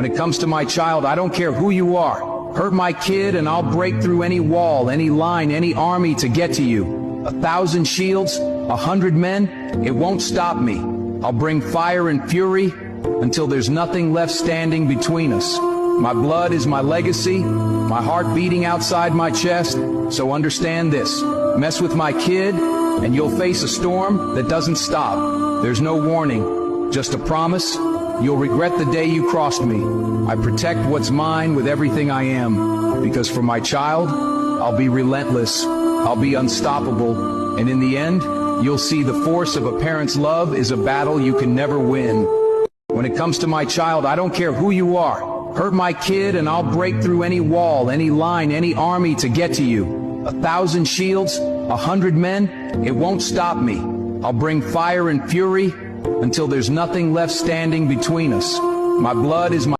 When it comes to my child, I don't care who you are. Hurt my kid and I'll break through any wall, any line, any army to get to you. 1,000 shields, 100 men, it won't stop me. I'll bring fire and fury until there's nothing left standing between us. My blood is my legacy, my heart beating outside my chest, so understand this. Mess with my kid and you'll face a storm that doesn't stop. There's no warning, just a promise. You'll regret the day you crossed me. I protect what's mine with everything I am, because for my child, I'll be relentless, I'll be unstoppable, and in the end, you'll see the force of a parent's love is a battle you can never win. When it comes to my child, I don't care who you are. Hurt my kid and I'll break through any wall, any line, any army to get to you. 1,000 shields, 100 men, it won't stop me. I'll bring fire and fury until there's nothing left standing between us. My blood is my